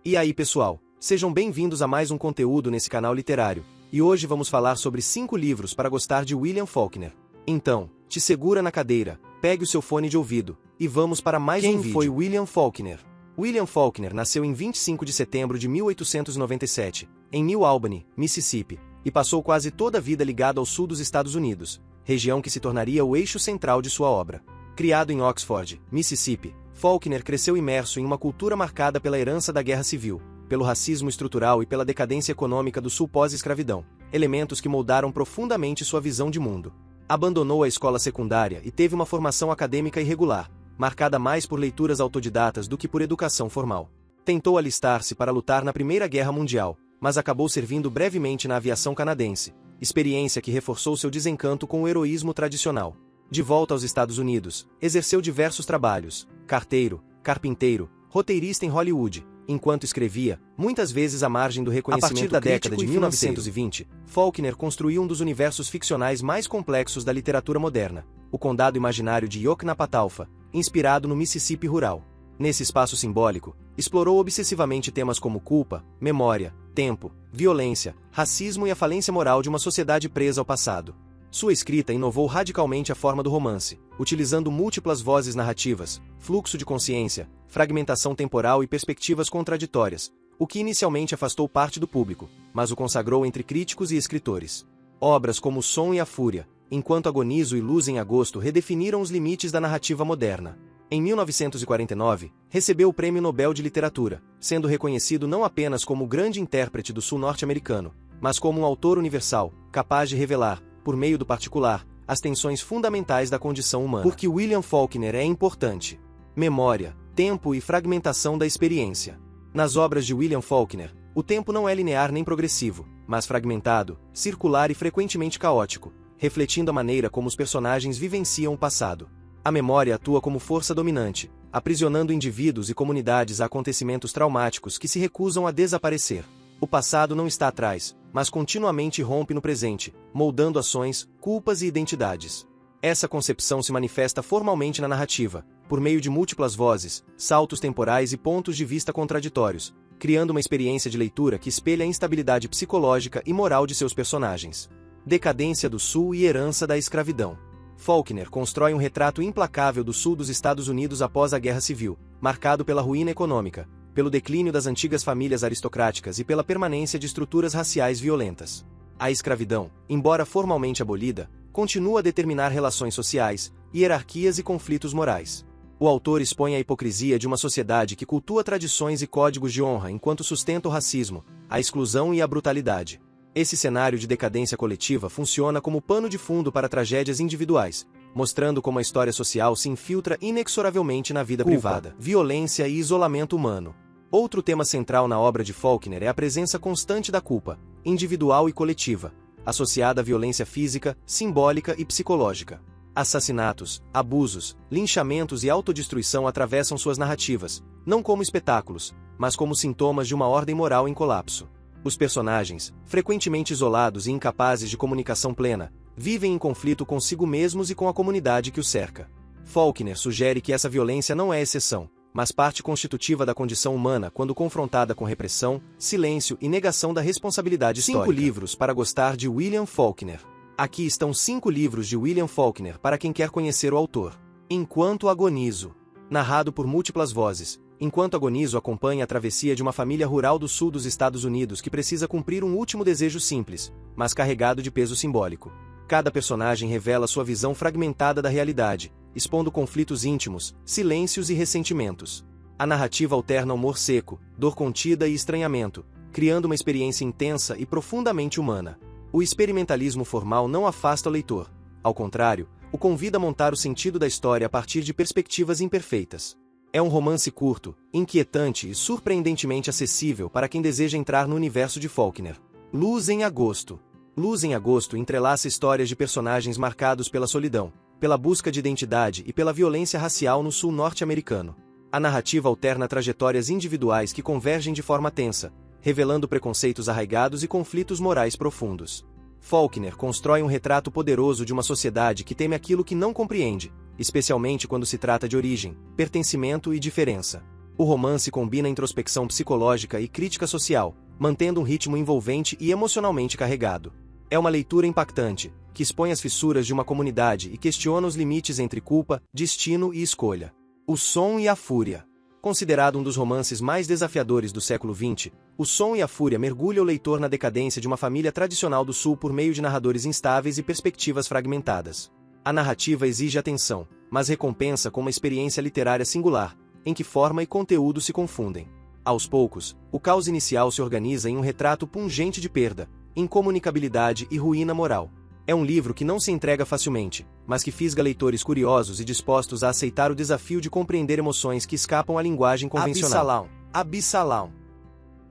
E aí pessoal, sejam bem-vindos a mais um conteúdo nesse canal literário, e hoje vamos falar sobre 5 livros para gostar de William Faulkner. Então, te segura na cadeira, pegue o seu fone de ouvido, e vamos para mais um vídeo. Quem foi William Faulkner? William Faulkner nasceu em 25 de setembro de 1897, em New Albany, Mississippi, e passou quase toda a vida ligado ao sul dos Estados Unidos, região que se tornaria o eixo central de sua obra. Criado em Oxford, Mississippi, Faulkner cresceu imerso em uma cultura marcada pela herança da Guerra Civil, pelo racismo estrutural e pela decadência econômica do sul pós-escravidão, elementos que moldaram profundamente sua visão de mundo. Abandonou a escola secundária e teve uma formação acadêmica irregular, marcada mais por leituras autodidatas do que por educação formal. Tentou alistar-se para lutar na Primeira Guerra Mundial, mas acabou servindo brevemente na aviação canadense, experiência que reforçou seu desencanto com o heroísmo tradicional. De volta aos Estados Unidos, exerceu diversos trabalhos: carteiro, carpinteiro, roteirista em Hollywood, enquanto escrevia, muitas vezes à margem do reconhecimento. A partir da década de 1920, Faulkner construiu um dos universos ficcionais mais complexos da literatura moderna, o Condado Imaginário de Yoknapatawpha, inspirado no Mississippi rural. Nesse espaço simbólico, explorou obsessivamente temas como culpa, memória, tempo, violência, racismo e a falência moral de uma sociedade presa ao passado. Sua escrita inovou radicalmente a forma do romance, utilizando múltiplas vozes narrativas, fluxo de consciência, fragmentação temporal e perspectivas contraditórias, o que inicialmente afastou parte do público, mas o consagrou entre críticos e escritores. Obras como O Som e a Fúria, Enquanto Agonizo e Luz em Agosto redefiniram os limites da narrativa moderna. Em 1949, recebeu o Prêmio Nobel de Literatura, sendo reconhecido não apenas como o grande intérprete do sul norte-americano, mas como um autor universal, capaz de revelar, por meio do particular, as tensões fundamentais da condição humana. Porque William Faulkner é importante. Memória, tempo e fragmentação da experiência. Nas obras de William Faulkner, o tempo não é linear nem progressivo, mas fragmentado, circular e frequentemente caótico, refletindo a maneira como os personagens vivenciam o passado. A memória atua como força dominante, aprisionando indivíduos e comunidades a acontecimentos traumáticos que se recusam a desaparecer. O passado não está atrás, mas continuamente irrompe no presente, moldando ações, culpas e identidades. Essa concepção se manifesta formalmente na narrativa, por meio de múltiplas vozes, saltos temporais e pontos de vista contraditórios, criando uma experiência de leitura que espelha a instabilidade psicológica e moral de seus personagens. Decadência do Sul e herança da escravidão. Faulkner constrói um retrato implacável do sul dos Estados Unidos após a Guerra Civil, marcado pela ruína econômica, pelo declínio das antigas famílias aristocráticas e pela permanência de estruturas raciais violentas. A escravidão, embora formalmente abolida, continua a determinar relações sociais, hierarquias e conflitos morais. O autor expõe a hipocrisia de uma sociedade que cultua tradições e códigos de honra enquanto sustenta o racismo, a exclusão e a brutalidade. Esse cenário de decadência coletiva funciona como pano de fundo para tragédias individuais, mostrando como a história social se infiltra inexoravelmente na vida privada. Violência e isolamento humano. Outro tema central na obra de Faulkner é a presença constante da culpa, individual e coletiva, associada à violência física, simbólica e psicológica. Assassinatos, abusos, linchamentos e autodestruição atravessam suas narrativas, não como espetáculos, mas como sintomas de uma ordem moral em colapso. Os personagens, frequentemente isolados e incapazes de comunicação plena, vivem em conflito consigo mesmos e com a comunidade que os cerca. Faulkner sugere que essa violência não é exceção, mas parte constitutiva da condição humana quando confrontada com repressão, silêncio e negação da responsabilidade histórica. 5 livros para gostar de William Faulkner. Aqui estão 5 livros de William Faulkner para quem quer conhecer o autor. Enquanto Agonizo. Narrado por múltiplas vozes, Enquanto Agonizo acompanha a travessia de uma família rural do sul dos Estados Unidos que precisa cumprir um último desejo simples, mas carregado de peso simbólico. Cada personagem revela sua visão fragmentada da realidade, expondo conflitos íntimos, silêncios e ressentimentos. A narrativa alterna humor seco, dor contida e estranhamento, criando uma experiência intensa e profundamente humana. O experimentalismo formal não afasta o leitor. Ao contrário, o convida a montar o sentido da história a partir de perspectivas imperfeitas. É um romance curto, inquietante e surpreendentemente acessível para quem deseja entrar no universo de Faulkner. Luz em Agosto. Luz em Agosto entrelaça histórias de personagens marcados pela solidão, pela busca de identidade e pela violência racial no sul norte-americano. A narrativa alterna trajetórias individuais que convergem de forma tensa, revelando preconceitos arraigados e conflitos morais profundos. Faulkner constrói um retrato poderoso de uma sociedade que teme aquilo que não compreende, especialmente quando se trata de origem, pertencimento e diferença. O romance combina introspecção psicológica e crítica social, mantendo um ritmo envolvente e emocionalmente carregado. É uma leitura impactante, que expõe as fissuras de uma comunidade e questiona os limites entre culpa, destino e escolha. O Som e a Fúria. Considerado um dos romances mais desafiadores do século XX, O Som e a Fúria mergulha o leitor na decadência de uma família tradicional do Sul por meio de narradores instáveis e perspectivas fragmentadas. A narrativa exige atenção, mas recompensa com uma experiência literária singular, em que forma e conteúdo se confundem. Aos poucos, o caos inicial se organiza em um retrato pungente de perda, incomunicabilidade e ruína moral. É um livro que não se entrega facilmente, mas que fisga leitores curiosos e dispostos a aceitar o desafio de compreender emoções que escapam à linguagem convencional. Absalão.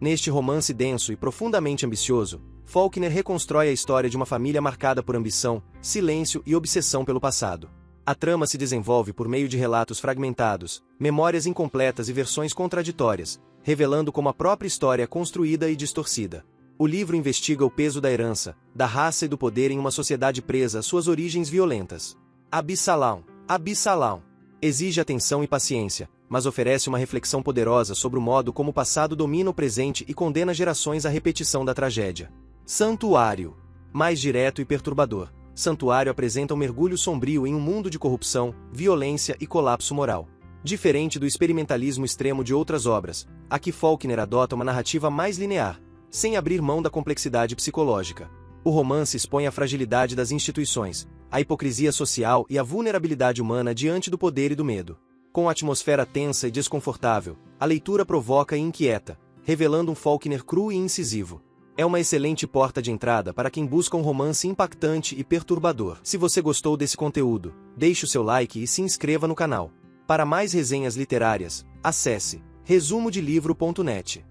Neste romance denso e profundamente ambicioso, Faulkner reconstrói a história de uma família marcada por ambição, silêncio e obsessão pelo passado. A trama se desenvolve por meio de relatos fragmentados, memórias incompletas e versões contraditórias, revelando como a própria história é construída e distorcida. O livro investiga o peso da herança, da raça e do poder em uma sociedade presa às suas origens violentas. Absalão. Exige atenção e paciência, mas oferece uma reflexão poderosa sobre o modo como o passado domina o presente e condena gerações à repetição da tragédia. Santuário. Mais direto e perturbador, Santuário apresenta um mergulho sombrio em um mundo de corrupção, violência e colapso moral. Diferente do experimentalismo extremo de outras obras, aqui Faulkner adota uma narrativa mais linear, sem abrir mão da complexidade psicológica. O romance expõe a fragilidade das instituições, a hipocrisia social e a vulnerabilidade humana diante do poder e do medo. Com a atmosfera tensa e desconfortável, a leitura provoca e inquieta, revelando um Faulkner cru e incisivo. É uma excelente porta de entrada para quem busca um romance impactante e perturbador. Se você gostou desse conteúdo, deixe o seu like e se inscreva no canal. Para mais resenhas literárias, acesse resumodelivro.net.